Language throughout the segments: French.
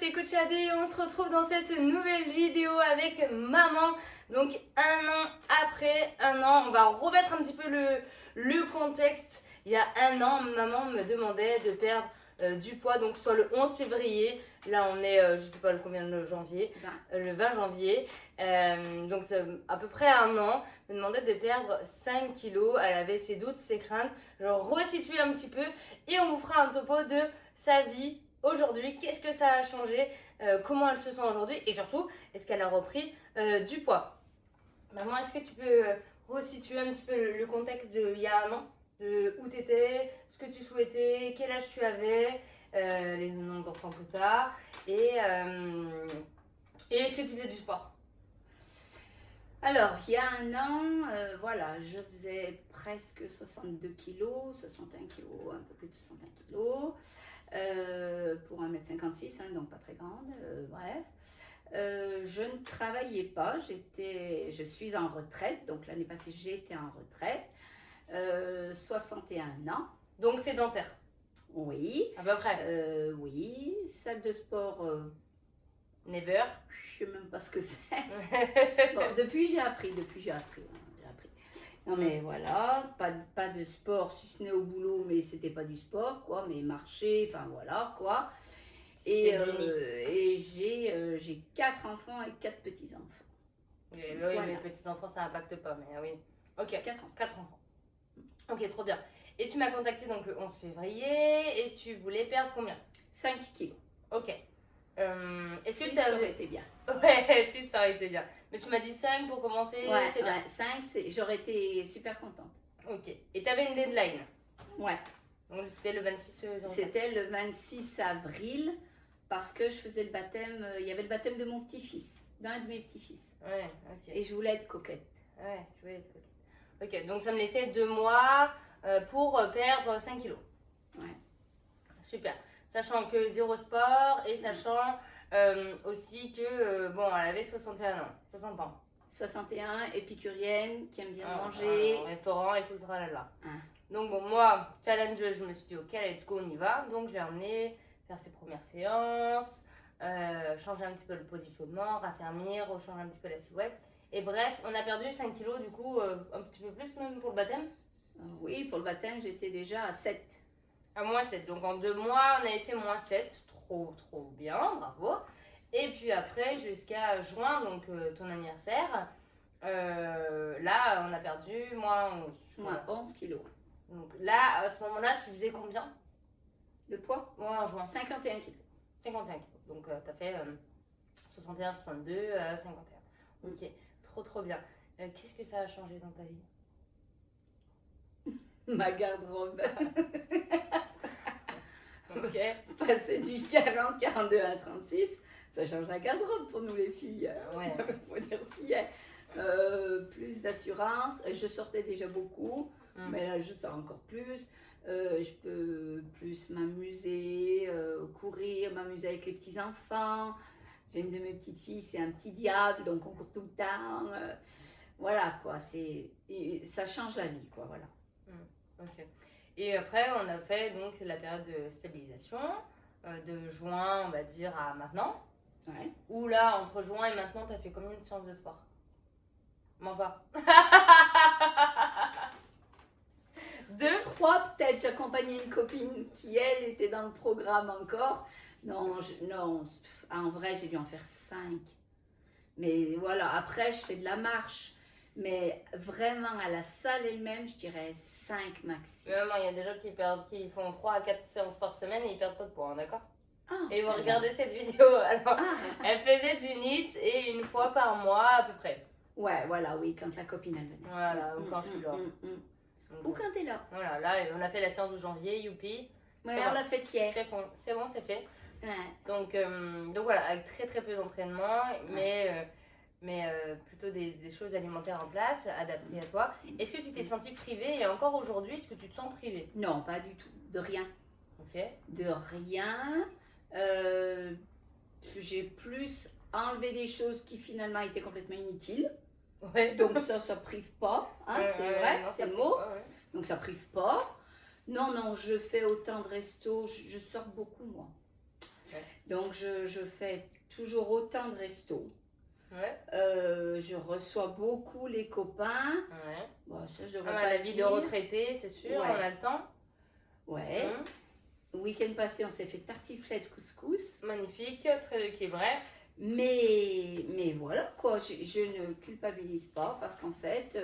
c'est Coach Adé et on se retrouve dans cette nouvelle vidéo avec maman. Donc un an après, on va remettre un petit peu le contexte. Il y a un an, maman me demandait de perdre du poids, donc soit le 11 février, là on est, je sais pas combien de janvier, le 20 janvier, donc c'est à peu près un an, me demandait de perdre 5 kilos, elle avait ses doutes, ses craintes, je resitue un petit peu et on vous fera un topo de sa vie aujourd'hui, qu'est-ce que ça a changé, comment elle se sent aujourd'hui et surtout, est-ce qu'elle a repris du poids. Maman, est-ce que tu peux resituer un petit peu le contexte d'il y a un an, de où tu étais, ce que tu souhaitais, quel âge tu avais, les noms d'enfants que tu as et est-ce que tu faisais du sport? Alors, il y a un an, voilà, je faisais presque 62 kilos, 61 kilos, un peu plus de 61 kilos, pour 1m56, hein, donc pas très grande, bref. Je ne travaillais pas, je suis en retraite, donc l'année passée j'étais en retraite, 61 ans. Donc sédentaire? Oui. À peu près? Oui, salle de sport... Never. Je sais même pas ce que c'est. Bon, depuis j'ai appris. Non mais voilà, pas de sport, si ce n'est au boulot, mais c'était pas du sport, quoi, mais marcher, enfin voilà, quoi. Et j'ai 4 enfants et 4 petits-enfants. Oui, voilà. mes petits-enfants, ça n'impacte pas, mais oui. Ok, 4 enfants. Ok, trop bien. Et tu m'as contacté donc le 11 février et tu voulais perdre combien? 5 kilos. Ok. Est-ce que tu ça aurait été bien. Ouais, 6 ça aurait été bien. Mais tu m'as dit 5 pour commencer, ouais, c'est bien. 5, j'aurais été super contente. Ok. Et tu avais une deadline? Ouais. Donc c'était le 26 janvier. C'était le 26 avril parce que je faisais le baptême, il y avait le baptême de mon petit-fils, d'un de mes petits-fils. Ouais, ok. Et je voulais être coquette. Ouais, tu voulais être coquette. Ok, donc ça me laissait 2 mois pour perdre 5 kilos. Ouais. Super. Sachant que zéro sport et sachant aussi que, bon, elle avait 61 ans, 60 ans. 61, épicurienne, qui aime bien manger. Au restaurant et tout le tralala. Hein. Donc bon, moi, challengeuse, je me suis dit, ok, let's go, on y va. Donc je l'ai emmenée faire ses premières séances, changer un petit peu le positionnement, raffermir, changer un petit peu la silhouette. Et bref, on a perdu 5 kilos, du coup, un petit peu plus même pour le baptême. Oui, pour le baptême, j'étais déjà à 7. À moins 7. Donc en 2 mois, on avait fait moins 7. Trop bien, bravo. Et puis après, jusqu'à juin, donc ton anniversaire, là, on a perdu moins 11. Moins 11 kilos. Donc là, à ce moment-là, tu faisais combien? Le poids? Ouais, en juin. 51 kilos. 51 kilos. Donc tu as fait 61, 62, 51. Ok, trop bien. Qu'est-ce que ça a changé dans ta vie? Ma garde-robe. Ok. Passer du 40, 42 à 36, ça change la garde-robe pour nous les filles. Ouais. Faut dire ce qu'il y a. Plus d'assurance. Je sortais déjà beaucoup, mais là je sors encore plus. Je peux plus m'amuser, courir, m'amuser avec les petits-enfants. J'ai une de mes petites filles, c'est un petit diable, donc on court tout le temps. Voilà quoi, ça change la vie quoi, voilà. Ok. Et après, on a fait donc la période de stabilisation, de juin, on va dire, à maintenant. Ouais. Ou là, entre juin et maintenant, tu as fait combien de séances de sport? Mens pas. 2, 3 peut-être, j'accompagnais une copine qui elle était dans le programme encore. Non, en vrai j'ai dû en faire 5. Mais voilà, après je fais de la marche. Mais vraiment à la salle elle-même, je dirais 5 maxi. il y a des gens qui font 3 à 4 séances par semaine et ils perdent pas de poids, hein, d'accord? Ah, et ils vont regarder cette vidéo. Alors, elle faisait du NEAT et une fois par mois à peu près. Ouais, voilà, oui, quand la copine elle venait. Voilà, ou quand je suis là. Ou quand t'es là. Voilà, là on a fait la séance de janvier, youpi. Ouais, on l'a fait hier. C'est bon, c'est fait. Ouais. Donc voilà, avec très peu d'entraînement, mais plutôt des choses alimentaires en place, adaptées à toi. Est-ce que tu t'es sentie privée et encore aujourd'hui, est-ce que tu te sens privée? Non, pas du tout, de rien. Ok. De rien. J'ai plus enlevé des choses qui finalement étaient complètement inutiles. Ouais. Donc ça prive pas, hein, c'est vrai, c'est le mot. Ouais. Donc ça prive pas. Non, je fais autant de restos, je sors beaucoup moi. Ouais. Donc, je fais toujours autant de restos. Ouais. Je reçois beaucoup les copains. Ouais. Bon, ça, je devrais Ah, pas la le vie de dire. retraité, c'est sûr, Ouais. on a le temps. Ouais. Hum, Le week-end passé, on s'est fait tartiflette couscous. Magnifique, très équilibré. Mais voilà, quoi. Je ne culpabilise pas parce qu'en fait,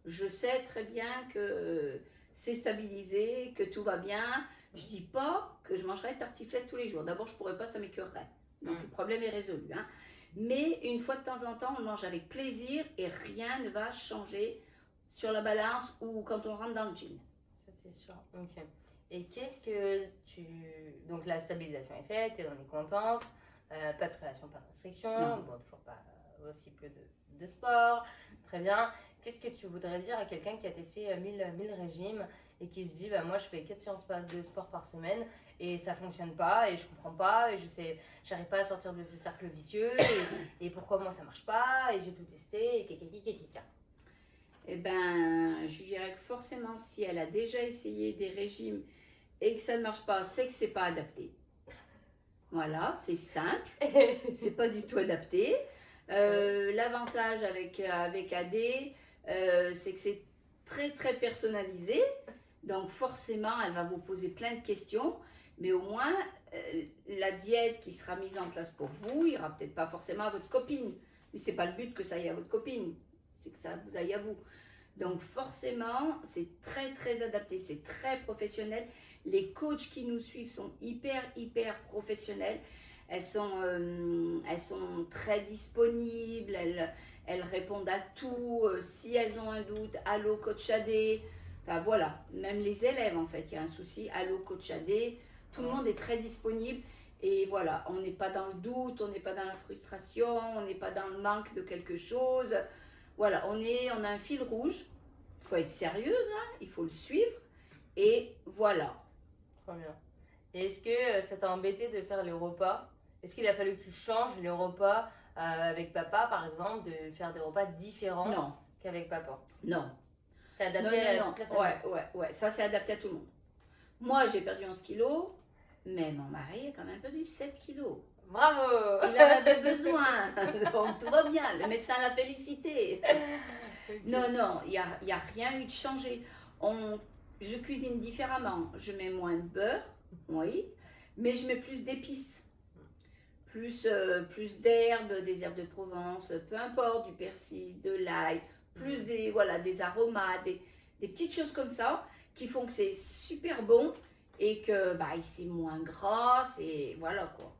je sais très bien que c'est stabilisé, que tout va bien. Je dis pas que je mangerai tartiflette tous les jours. D'abord, je pourrais pas, ça m'écœurerait. Donc, le problème est résolu. Hein. Mais une fois de temps en temps, on le mange avec plaisir et rien ne va changer sur la balance ou quand on rentre dans le gym. Ça, c'est sûr. Ok. Et qu'est-ce que tu. Donc, la stabilisation est faite, on est contente. Pas de création, pas de restriction. Non. Bon, toujours pas aussi peu de sport. Très bien. Qu'est-ce que tu voudrais dire à quelqu'un qui a testé 1000 régimes et qui se dit bah, moi je fais 4 séances de sport par semaine et ça fonctionne pas et je comprends pas et j'arrive pas à sortir de ce cercle vicieux et pourquoi moi ça marche pas et j'ai tout testé et kikiki. Eh ben, je dirais que forcément, si elle a déjà essayé des régimes et que ça ne marche pas, c'est que c'est pas adapté. Voilà, c'est simple, c'est pas du tout adapté. L'avantage avec AD, c'est que c'est très très personnalisé. Donc forcément, elle va vous poser plein de questions, mais au moins la diète qui sera mise en place pour vous ira peut-être pas forcément à votre copine. Mais c'est pas le but que ça aille à votre copine, c'est que ça vous aille à vous. Donc forcément, c'est très très adapté, c'est très professionnel. Les coachs qui nous suivent sont hyper professionnels. Elles sont très disponibles, elles répondent à tout. Si elles ont un doute, allô coach AD. Enfin voilà, même les élèves en fait, il y a un souci, allô coach AD. Tout le monde est très disponible. Et voilà, on n'est pas dans le doute, on n'est pas dans la frustration, on n'est pas dans le manque de quelque chose. Voilà, on a un fil rouge, il faut être sérieuse, hein, il faut le suivre, et voilà. Trop bien. Et est-ce que ça t'a embêté de faire les repas? Est-ce qu'il a fallu que tu changes les repas avec papa, par exemple, de faire des repas différents Non, qu'avec papa? non, C'est non, adapté à non, toute la famille. ouais, ça c'est adapté à tout le monde. Moi j'ai perdu 11 kilos, mais mon mari a quand même perdu 7 kilos. Bravo! Il en avait besoin, donc tout va bien, le médecin l'a félicité. Non, il n'y a rien eu de changé. Je cuisine différemment, je mets moins de beurre, oui, mais je mets plus d'épices, plus d'herbes, des herbes de Provence, peu importe, du persil, de l'ail, plus des aromates, des petites choses comme ça qui font que c'est super bon et que c'est moins gras, et voilà quoi.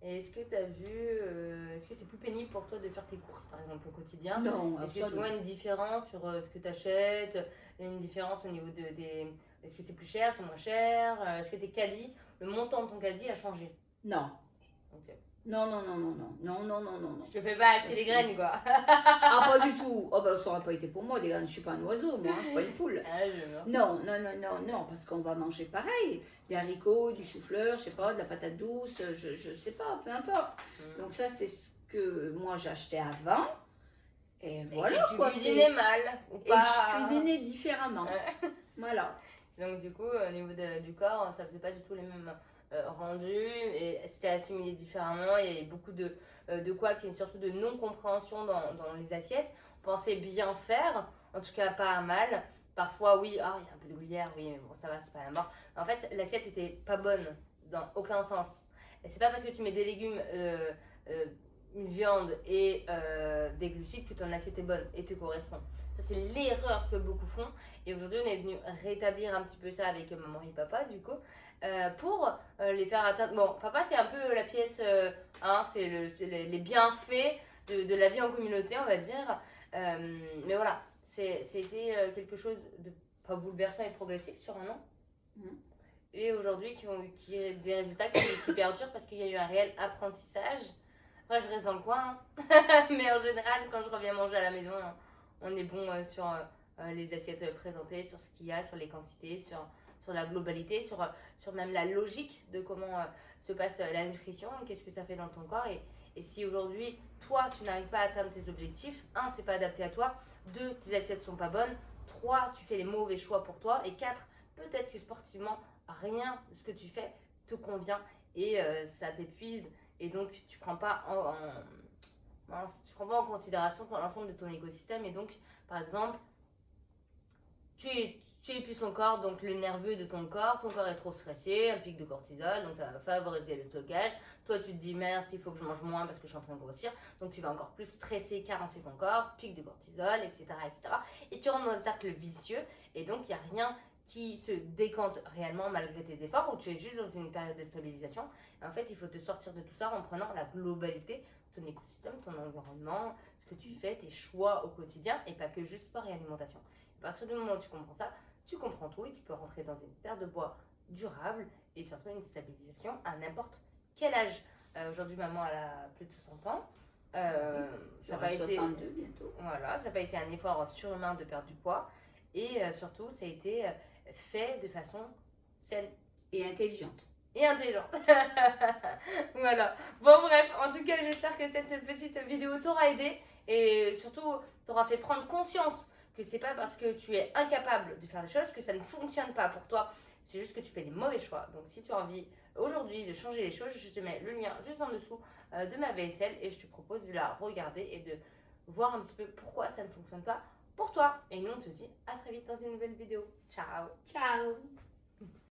Et est-ce que tu as vu, est-ce que c'est plus pénible pour toi de faire tes courses par exemple au quotidien? Non, Est-ce que tu vois une différence sur ce que tu achètes? Une différence au niveau des. Est-ce que c'est plus cher, c'est moins cher? Est-ce que tes caddies, le montant de ton caddie a changé? Non. Ok. Non. Je te fais pas acheter des graines quoi. Ah, pas du tout. Oh, ça n'aurait pas été pour moi, des graines. Je suis pas un oiseau, moi, je suis pas une poule. Ah, je vois. Non, parce qu'on va manger pareil. Des haricots, du chou-fleur, je sais pas, de la patate douce, je sais pas, peu importe. Donc ça, c'est ce que moi j'achetais avant. Et voilà tu quoi. cuisinais mal ou Et pas? je cuisinais différemment. Voilà. Donc du coup, au niveau du corps, ça faisait pas du tout les mêmes rendus et c'était assimilé différemment. Il y avait beaucoup de quoi, qui est surtout de non-compréhension dans les assiettes. On pensait bien faire, en tout cas pas mal. Parfois, oui, il y a un peu de gruyère, oui, mais bon, ça va, c'est pas la mort. Mais en fait, l'assiette était pas bonne dans aucun sens. Et c'est pas parce que tu mets des légumes, une viande et des glucides que ton assiette est bonne et te correspond. Ça, c'est l'erreur que beaucoup font. Et aujourd'hui, on est venu rétablir un petit peu ça avec maman et papa, du coup, pour les faire atteindre. Bon, papa, c'est un peu la pièce, c'est les bienfaits de la vie en communauté, on va dire. Mais voilà, c'était quelque chose de pas bouleversant et progressif sur un an. Et aujourd'hui, qui a des résultats qui perdurent parce qu'il y a eu un réel apprentissage. Après, je reste dans le coin, hein. Mais en général, quand je reviens manger à la maison, on est bon sur les assiettes présentées, sur ce qu'il y a, sur les quantités, sur la globalité, sur même la logique de comment se passe la nutrition, qu'est-ce que ça fait dans ton corps. Et si aujourd'hui, toi, tu n'arrives pas à atteindre tes objectifs, 1, c'est pas adapté à toi, 2, tes assiettes sont pas bonnes, 3, tu fais les mauvais choix pour toi, et 4, peut-être que sportivement, rien de ce que tu fais te convient et ça t'épuise et donc tu prends pas tu prends pas en considération l'ensemble de ton écosystème et donc par exemple tu épuises ton corps, donc le nerveux de ton corps est trop stressé, un pic de cortisol, donc ça va favoriser le stockage. Toi tu te dis mince, il faut que je mange moins parce que je suis en train de grossir, donc tu vas encore plus stresser, carencer ton corps, pic de cortisol, etc. etc. Et tu rentres dans un cercle vicieux et donc il n'y a rien qui se décante réellement malgré tes efforts ou tu es juste dans une période de stabilisation. Et en fait, il faut te sortir de tout ça en prenant la globalité de ton écosystème, ton environnement, ce que tu fais, tes choix au quotidien et pas que juste sport et alimentation. À partir du moment où tu comprends ça, tu comprends tout et tu peux rentrer dans une paire de bois durable et surtout une stabilisation à n'importe quel âge. Aujourd'hui, maman elle a plus de 60 ans. Ça n'a pas été 62 bientôt. Voilà, ça n'a pas été un effort surhumain de perdre du poids et surtout ça a été fait de façon saine Et intelligente. et intelligente. Voilà. Bon bref, en tout cas j'espère que cette petite vidéo t'aura aidé et surtout t'aura fait prendre conscience que c'est pas parce que tu es incapable de faire les choses que ça ne fonctionne pas pour toi. C'est juste que tu fais des mauvais choix. Donc si tu as envie aujourd'hui de changer les choses, je te mets le lien juste en dessous de ma vaisselle et je te propose de la regarder et de voir un petit peu pourquoi ça ne fonctionne pas pour toi. Et nous on te dit à très vite dans une nouvelle vidéo. Ciao. Ciao.